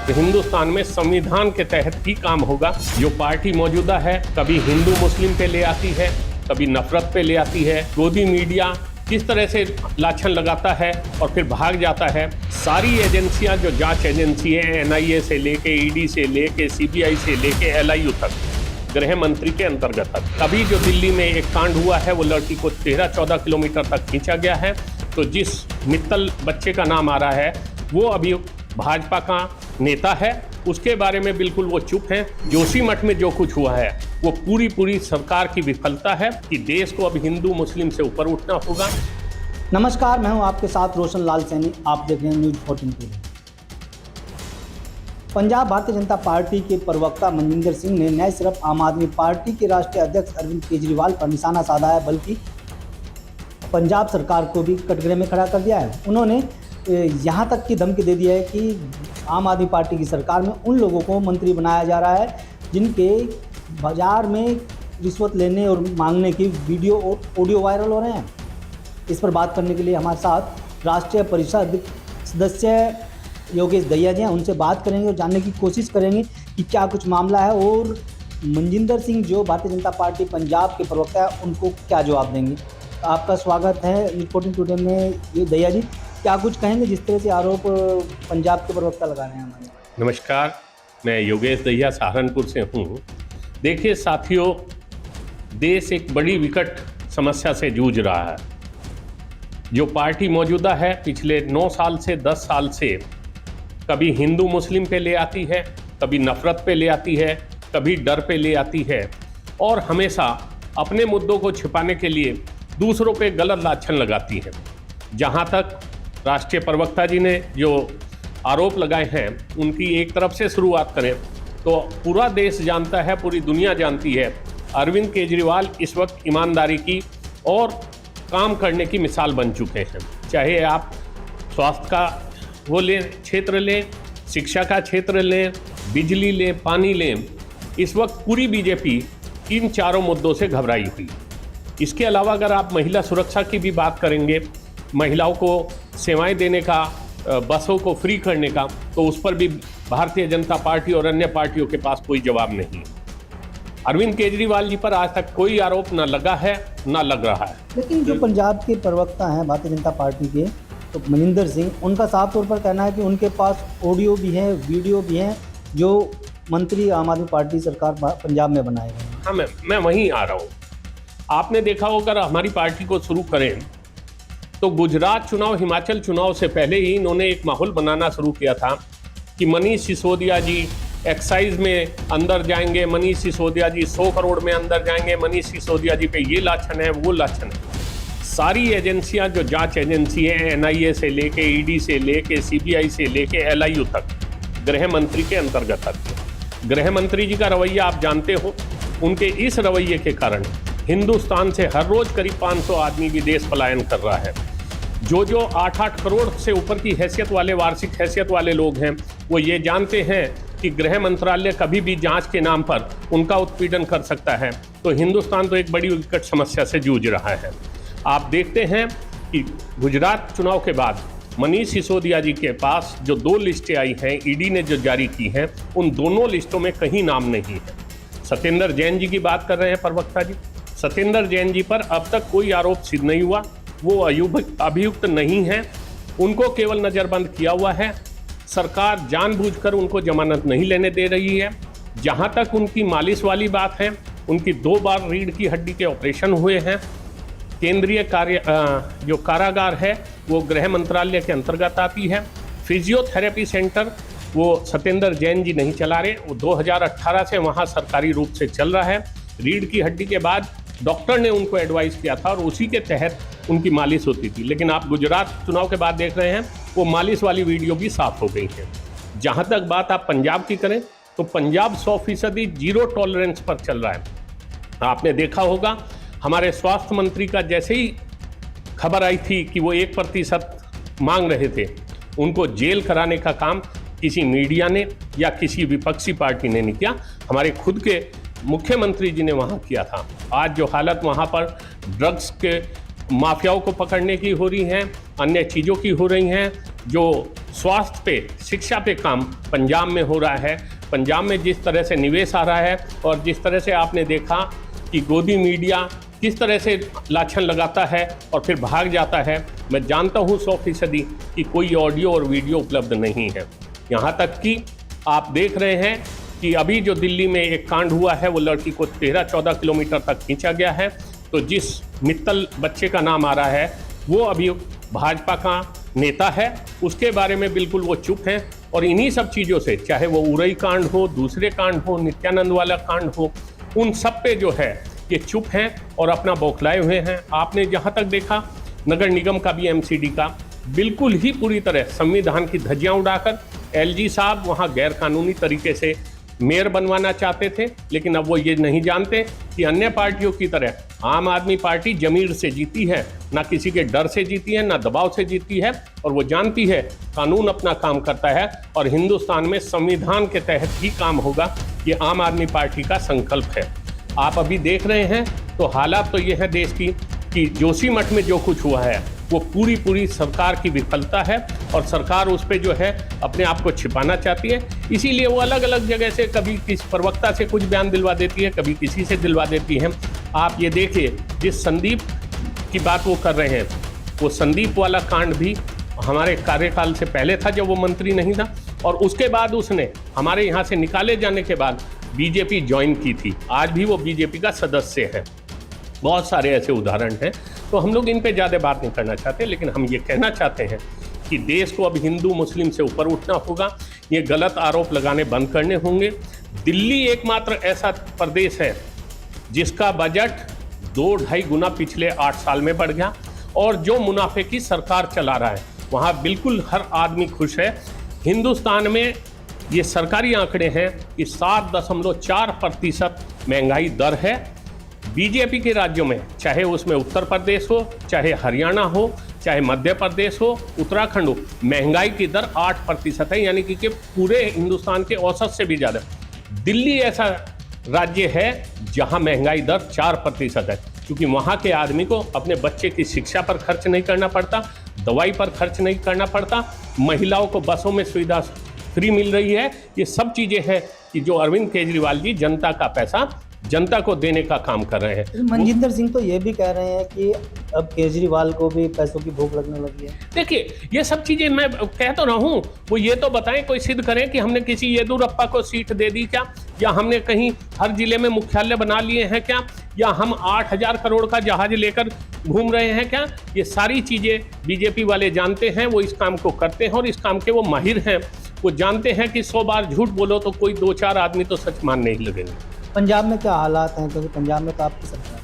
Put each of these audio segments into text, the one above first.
तो हिंदुस्तान में संविधान के तहत ही काम होगा। जो पार्टी मौजूदा है कभी हिंदू मुस्लिम पे ले आती है, कभी नफरत पे ले आती है। विरोधी मीडिया किस तरह से लाछन लगाता है और फिर भाग जाता है। सारी एजेंसियां जो जांच एजेंसी है, एनआईए से लेके ईडी से लेके सीबीआई से लेके एलआईयू तक, गृह मंत्री के अंतर्गत तक। अभी जो दिल्ली में एक कांड हुआ है, वो लड़की को 13-14 किलोमीटर तक खींचा गया है। तो जिस मित्तल बच्चे का नाम आ रहा है वो अभी भाजपा का नेता है, उसके बारे में बिल्कुल वो चुप हैं। जोशीमठ में जो कुछ हुआ है वो पूरी सरकार की विफलता है कि देश को अब हिंदू मुस्लिम से ऊपर उठना होगा। नमस्कार, मैं हूं आपके साथ रोशन लाल सैनी। आप देख रहे हैं news 14 TV. Punjab Bharatiya Janata party के प्रवक्ता मनजिंदर सिंह ने न सिर्फ आम आदमी पार्टी के राष्ट्रीय अध्यक्ष अरविंद केजरीवाल पर निशाना साधा है, बल्कि पंजाब सरकार को भी कटघरे में खड़ा कर दिया है। उन्होंने यहाँ तक की धमकी दे दी है कि आम आदमी पार्टी की सरकार में उन लोगों को मंत्री बनाया जा रहा है जिनके बाजार में रिश्वत लेने और मांगने की वीडियो और ऑडियो वायरल हो रहे हैं। इस पर बात करने के लिए हमारे साथ राष्ट्रीय परिषद सदस्य योगेश दहिया जी हैं। उनसे बात करेंगे और जानने की कोशिश करेंगे कि क्या कुछ मामला है और मनजिंदर सिंह जो भारतीय जनता पार्टी पंजाब के प्रवक्ता है उनको क्या जवाब देंगे। आपका स्वागत है रिपोर्टिंग टुडे में। ये दहिया जी, क्या कुछ कहेंगे जिस तरह से आरोप पंजाब के प्रवक्ता लगा रहे हैं हमारे? नमस्कार, मैं योगेश दहिया सहारनपुर से हूँ। देखिए साथियों, देश एक बड़ी विकट समस्या से जूझ रहा है। जो पार्टी मौजूदा है पिछले 9 साल से 10 साल से कभी हिंदू मुस्लिम पे ले आती है, कभी नफरत पे ले आती है, कभी डर पे ले आती है और हमेशा अपने मुद्दों को छिपाने के लिए दूसरों पे गलत लाछन लगाती है। जहाँ तक राष्ट्रीय प्रवक्ता जी ने जो आरोप लगाए हैं उनकी एक तरफ से शुरुआत करें तो पूरा देश जानता है, पूरी दुनिया जानती है, अरविंद केजरीवाल इस वक्त ईमानदारी की और काम करने की मिसाल बन चुके हैं। चाहे आप स्वास्थ्य का वो लें, क्षेत्र लें, शिक्षा का क्षेत्र लें, बिजली लें, पानी लें, इस वक्त पूरी बीजेपी इन चारों मुद्दों से घबराई हुई। इसके अलावा अगर आप महिला सुरक्षा की भी बात करेंगे, महिलाओं को सेवाएं देने का, बसों को फ्री करने का, तो उस पर भी भारतीय जनता पार्टी और अन्य पार्टियों के पास कोई जवाब नहीं। अरविंद केजरीवाल जी पर आज तक कोई आरोप ना लगा है ना लग रहा है। लेकिन जो पंजाब के प्रवक्ता हैं भारतीय जनता पार्टी के, तो मनजिंदर सिंह, उनका साफ तौर पर कहना है कि उनके पास ऑडियो भी है, वीडियो भी हैं जो मंत्री आम आदमी पार्टी सरकार पंजाब में बनाए गए हैं। हाँ, मैं वहीं आ रहा हूँ। आपने देखा हो, अगर हमारी पार्टी को शुरू करें तो गुजरात चुनाव, हिमाचल चुनाव से पहले ही इन्होंने एक माहौल बनाना शुरू किया था कि मनीष सिसोदिया जी एक्साइज में अंदर जाएंगे, मनीष सिसोदिया जी 100 करोड़ में अंदर जाएंगे, मनीष सिसोदिया जी पे ये लाछन है, वो लाछन है। सारी एजेंसियां जो जांच एजेंसी है, एनआईए से लेके ईडी से लेके सीबीआई से लेके एलआईयू तक, गृह मंत्री के अंतर्गत तक। गृह मंत्री जी का रवैया आप जानते हो। उनके इस रवैये के कारण हिंदुस्तान से हर रोज करीब 500 आदमी विदेश पलायन कर रहा है। जो 8-8 करोड़ से ऊपर की हैसियत वाले, वार्षिक हैसियत वाले लोग हैं, वो ये जानते हैं कि गृह मंत्रालय कभी भी जांच के नाम पर उनका उत्पीड़न कर सकता है। तो हिंदुस्तान तो एक बड़ी विकट समस्या से जूझ रहा है। आप देखते हैं कि गुजरात चुनाव के बाद मनीष सिसोदिया जी के पास जो 2 लिस्टें आई हैं, ईडी ने जो जारी की हैं, उन दोनों लिस्टों में कहीं नाम नहीं है। सत्येंद्र जैन जी की बात कर रहे हैं प्रवक्ता जी। सत्येंद्र जैन जी पर अब तक कोई आरोप सिद्ध नहीं हुआ, वो अभियुक्त नहीं हैं, उनको केवल नज़रबंद किया हुआ है। सरकार जानबूझकर उनको जमानत नहीं लेने दे रही है। जहां तक उनकी मालिश वाली बात है, उनकी 2 बार रीढ़ की हड्डी के ऑपरेशन हुए हैं। केंद्रीय जो कारागार है वो गृह मंत्रालय के अंतर्गत आती है। फिजियोथेरेपी सेंटर वो सत्येंद्र जैन जी नहीं चला रहे, वो 2018 से वहाँ सरकारी रूप से चल रहा है। रीढ़ की हड्डी के बाद डॉक्टर ने उनको एडवाइस किया था और उसी के तहत उनकी मालिश होती थी। लेकिन आप गुजरात चुनाव के बाद देख रहे हैं वो मालिश वाली वीडियो भी साफ हो गई है। जहां तक बात आप पंजाब की करें तो पंजाब 100% जीरो टॉलरेंस पर चल रहा है। आपने देखा होगा, हमारे स्वास्थ्य मंत्री का जैसे ही खबर आई थी कि वो 1% मांग रहे थे, उनको जेल कराने का काम किसी मीडिया ने या किसी विपक्षी पार्टी ने नहीं किया, हमारे खुद के मुख्यमंत्री जी ने वहाँ किया था। आज जो हालत वहाँ पर ड्रग्स के माफियाओं को पकड़ने की हो रही हैं, अन्य चीज़ों की हो रही हैं, जो स्वास्थ्य पे, शिक्षा पे काम पंजाब में हो रहा है। पंजाब में जिस तरह से निवेश आ रहा है और जिस तरह से आपने देखा कि गोदी मीडिया किस तरह से लाछन लगाता है और फिर भाग जाता है, मैं जानता हूँ 100% कि कोई ऑडियो और वीडियो उपलब्ध नहीं है। यहाँ तक कि आप देख रहे हैं कि अभी जो दिल्ली में एक कांड हुआ है, वो लड़की को 13-14 किलोमीटर तक खींचा गया है। तो जिस मित्तल बच्चे का नाम आ रहा है वो अभी भाजपा का नेता है, उसके बारे में बिल्कुल वो चुप हैं। और इन्हीं सब चीज़ों से, चाहे वो उरई कांड हो, दूसरे कांड हो, नित्यानंद वाला कांड हो, उन सब पे जो है ये चुप हैं और अपना बौखलाए हुए हैं। आपने जहाँ तक देखा नगर निगम का भी, एमसीडी का, बिल्कुल ही पूरी तरह संविधान की धज्जियाँ उड़ाकर एलजी साहब वहाँ गैर कानूनी तरीके से मेयर बनवाना चाहते थे। लेकिन अब वो ये नहीं जानते कि अन्य पार्टियों की तरह आम आदमी पार्टी जमीर से जीती है, ना किसी के डर से जीती है, ना दबाव से जीती है। और वो जानती है कानून अपना काम करता है और हिंदुस्तान में संविधान के तहत ही काम होगा। ये आम आदमी पार्टी का संकल्प है। आप अभी देख रहे हैं तो हालात तो ये है देश की कि जोशीमठ में जो कुछ हुआ है वो पूरी सरकार की विफलता है और सरकार उस पर जो है अपने आप को छिपाना चाहती है। इसीलिए वो अलग अलग जगह से कभी किसी प्रवक्ता से कुछ बयान दिलवा देती है, कभी किसी से दिलवा देती है। आप ये देखिए, जिस संदीप की बात वो कर रहे हैं, वो संदीप वाला कांड भी हमारे कार्यकाल से पहले था जब वो मंत्री नहीं था, और उसके बाद उसने हमारे यहाँ से निकाले जाने के बाद बीजेपी ज्वाइन की थी। आज भी वो बीजेपी का सदस्य है। बहुत सारे ऐसे उदाहरण हैं। तो हम लोग इन पे ज़्यादा बात नहीं करना चाहते, लेकिन हम ये कहना चाहते हैं कि देश को अब हिंदू मुस्लिम से ऊपर उठना होगा। ये गलत आरोप लगाने बंद करने होंगे। दिल्ली एकमात्र ऐसा प्रदेश है जिसका बजट 2-2.5 गुना पिछले 8 साल में बढ़ गया, और जो मुनाफे की सरकार चला रहा है वहाँ बिल्कुल हर आदमी खुश है। हिंदुस्तान में ये सरकारी आंकड़े हैं कि 7.4% महंगाई दर है। बीजेपी के राज्यों में, चाहे उसमें उत्तर प्रदेश हो, चाहे हरियाणा हो, चाहे मध्य प्रदेश हो, उत्तराखंड हो, महंगाई की दर 8% है, यानी कि पूरे हिंदुस्तान के औसत से भी ज़्यादा। दिल्ली ऐसा राज्य है जहां महंगाई दर 4% है, क्योंकि वहां के आदमी को अपने बच्चे की शिक्षा पर खर्च नहीं करना पड़ता, दवाई पर खर्च नहीं करना पड़ता, महिलाओं को बसों में सुविधा फ्री मिल रही है। ये सब चीज़ें हैं कि जो अरविंद केजरीवाल जी जनता का पैसा जनता को देने का काम कर रहे हैं। मनजिंदर सिंह तो ये भी कह रहे हैं कि अब केजरीवाल को भी पैसों की भूख लगने लगी है। देखिए, ये सब चीज़ें मैं कह तो रहा हूँ, वो ये तो बताएं, कोई सिद्ध करें कि हमने किसी येदुरप्पा को सीट दे दी क्या, या हमने कहीं हर जिले में मुख्यालय बना लिए हैं क्या, या हम 8,000 करोड़ का जहाज लेकर घूम रहे हैं क्या। ये सारी चीज़ें बीजेपी वाले जानते हैं, वो इस काम को करते हैं और इस काम के वो माहिर हैं। वो जानते हैं कि 100 बार झूठ बोलो तो कोई 2-4 आदमी तो सच मानने ही लगेंगे। पंजाब में क्या हालात हैं, क्योंकि पंजाब में तो आपकी सरकार है।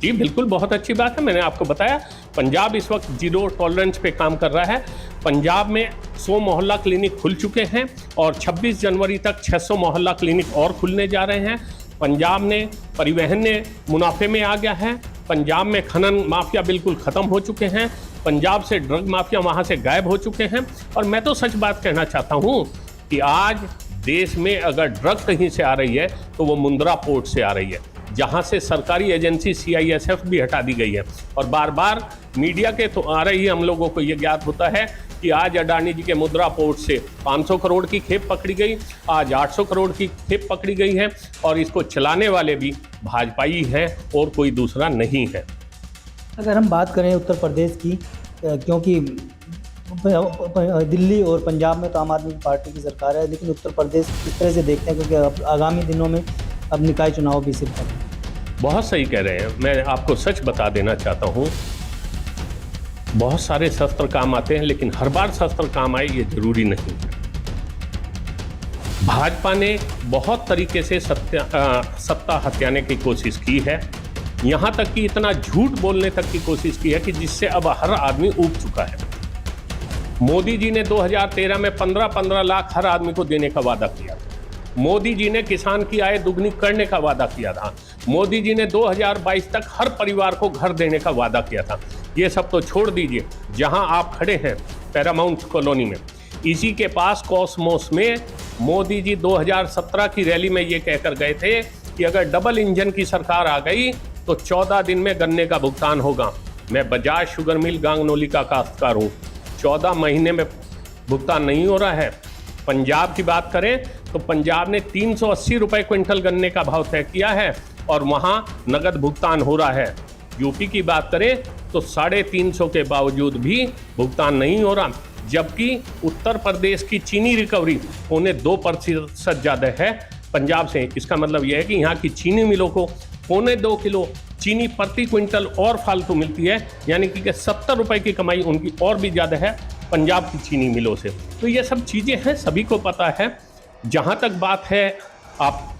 जी बिल्कुल, बहुत अच्छी बात है। मैंने आपको बताया पंजाब इस वक्त 0 टॉलरेंस पे काम कर रहा है। पंजाब में 100 मोहल्ला क्लिनिक खुल चुके हैं और 26 जनवरी तक 600 मोहल्ला क्लिनिक और खुलने जा रहे हैं। पंजाब ने परिवहन ने मुनाफे में आ गया है। पंजाब में खनन माफिया बिल्कुल ख़त्म हो चुके हैं। पंजाब से ड्रग माफिया वहाँ से गायब हो चुके हैं। और मैं तो सच बात कहना चाहता हूँ कि आज देश में अगर ड्रग कहीं से आ रही है तो वो मुंद्रा पोर्ट से आ रही है, जहां से सरकारी एजेंसी CISF भी हटा दी गई है। और बार बार मीडिया के तो आ रही है, हम लोगों को ये ज्ञात होता है कि आज अडानी जी के मुंद्रा पोर्ट से 500 करोड़ की खेप पकड़ी गई, आज 800 करोड़ की खेप पकड़ी गई है, और इसको चलाने वाले भी भाजपाई हैं और कोई दूसरा नहीं है। अगर हम बात करें उत्तर प्रदेश की, क्योंकि दिल्ली और पंजाब में तो आम आदमी पार्टी की सरकार है, लेकिन उत्तर प्रदेश किस तरह से देखते हैं, क्योंकि अब आगामी दिनों में अब निकाय चुनाव भी सिर पर है। बहुत सही कह रहे हैं। मैं आपको सच बता देना चाहता हूँ, बहुत सारे शस्त्र काम आते हैं, लेकिन हर बार शस्त्र काम आए ये जरूरी नहीं है। भाजपा ने बहुत तरीके से सत्ता हथियाने की कोशिश की है, यहाँ तक कि इतना झूठ बोलने तक की कोशिश की है कि जिससे अब हर आदमी ऊब चुका है। मोदी जी ने 2013 में 15-15 लाख हर आदमी को देने का वादा किया था। मोदी जी ने किसान की आय दुगनी करने का वादा किया था। मोदी जी ने 2022 तक हर परिवार को घर देने का वादा किया था। ये सब तो छोड़ दीजिए, जहां आप खड़े हैं पैरामाउंट कॉलोनी में, इसी के पास कॉस्मोस में मोदी जी 2017 की रैली में ये कहकर गए थे कि अगर डबल इंजन की सरकार आ गई तो 14 दिन में गन्ने का भुगतान होगा। मैं बजाज शुगर मिल गांगनोली का काश्तकार हूँ। 14 महीने में भुगतान नहीं हो रहा है। पंजाब की बात करें तो पंजाब ने 380 रुपए क्विंटल गन्ने का भाव तय किया है और वहां नगद भुगतान हो रहा है। यूपी की बात करें तो 350 के बावजूद भी भुगतान नहीं हो रहा, जबकि उत्तर प्रदेश की चीनी रिकवरी 2.25% ज़्यादा है पंजाब से। इसका मतलब यह है कि यहाँ की चीनी मिलों को 2.25 किलो चीनी प्रति क्विंटल और फालतू मिलती है, यानी कि 70 रुपए की कमाई उनकी और भी ज़्यादा है पंजाब की चीनी मिलों से। तो ये सब चीज़ें हैं, सभी को पता है। जहाँ तक बात है आप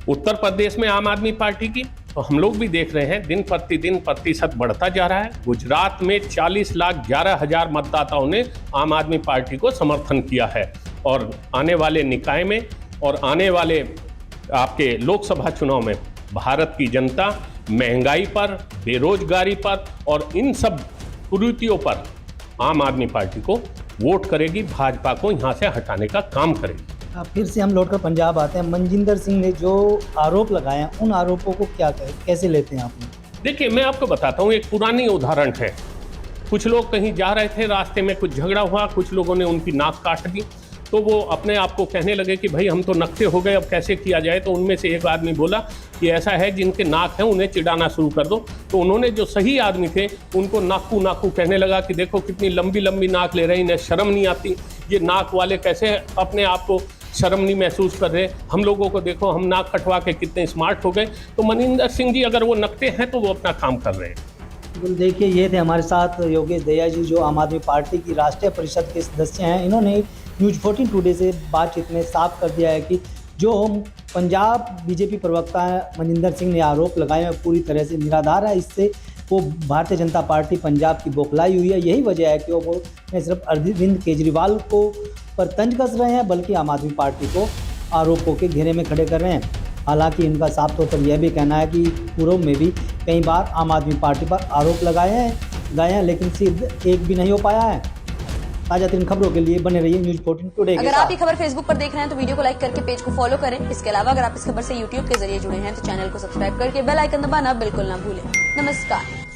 उत्तर प्रदेश में आम आदमी पार्टी की, तो हम लोग भी देख रहे हैं दिन प्रतिदिन प्रतिशत बढ़ता जा रहा है। गुजरात में 40,11,000 मतदाताओं ने आम आदमी पार्टी को समर्थन किया है और आने वाले निकाय में और आने वाले आपके लोकसभा चुनाव में भारत की जनता महंगाई पर, बेरोजगारी पर और इन सब कुरीतियों पर आम आदमी पार्टी को वोट करेगी, भाजपा को यहाँ से हटाने का काम करेगी। फिर से हम लौटकर पंजाब आते हैं। मनजिंदर सिंह ने जो आरोप लगाए हैं, उन आरोपों को कैसे लेते हैं आप? देखिए, मैं आपको बताता हूँ, एक पुरानी उदाहरण है। कुछ लोग कहीं जा रहे थे, रास्ते में कुछ झगड़ा हुआ, कुछ लोगों ने उनकी नाक काट दी, तो वो अपने आप को कहने लगे कि भाई हम तो नकते हो गए, अब कैसे किया जाए। तो उनमें से एक आदमी बोला कि ऐसा है, जिनके नाक हैं उन्हें चिढ़ाना शुरू कर दो। तो उन्होंने जो सही आदमी थे उनको नाकू नाकू कहने लगा कि देखो कितनी लंबी लंबी नाक ले रहे हैं, इन्हें शर्म नहीं आती, ये नाक वाले कैसे अपने आप को शर्म नहीं महसूस कर रहे, हम लोगों को देखो हम नाक कटवा के कितने स्मार्ट हो गए। तो मनजिंदर सिंह जी अगर वो नकते हैं तो वो अपना काम कर रहे हैं। बिल्कुल, देखिए ये थे हमारे साथ योगेश दहिया जी, जो आम आदमी पार्टी की राष्ट्रीय परिषद के सदस्य हैं। इन्होंने न्यूज़ 14 टुडे से बातचीत में साफ कर दिया है कि जो पंजाब बीजेपी प्रवक्ता मनजिंदर सिंह ने आरोप लगाए हैं पूरी तरह से निराधार है। इससे वो भारतीय जनता पार्टी पंजाब की बौखलाई हुई है। यही वजह है कि वो न सिर्फ अरविंद केजरीवाल को पर तंज कस रहे हैं, बल्कि आम आदमी पार्टी को आरोपों के घेरे में खड़े कर रहे हैं। हालांकि इनका साफ तौर पर यह भी कहना है कि पूर्व में भी कई बार आम आदमी पार्टी पर आरोप गए हैं, लेकिन सिद्ध एक भी नहीं हो पाया है। ताजा तरीन खबरों के लिए बने रहिए न्यूज़ 14 टुडे के साथ। अगर आप ये खबर फेसबुक पर देख रहे हैं तो वीडियो को लाइक करके पेज को फॉलो करें। इसके अलावा अगर आप इस खबर से यूट्यूब के जरिए जुड़े हैं तो चैनल को सब्सक्राइब करके बेल आइकन दबाना बिल्कुल ना भूलें। नमस्कार।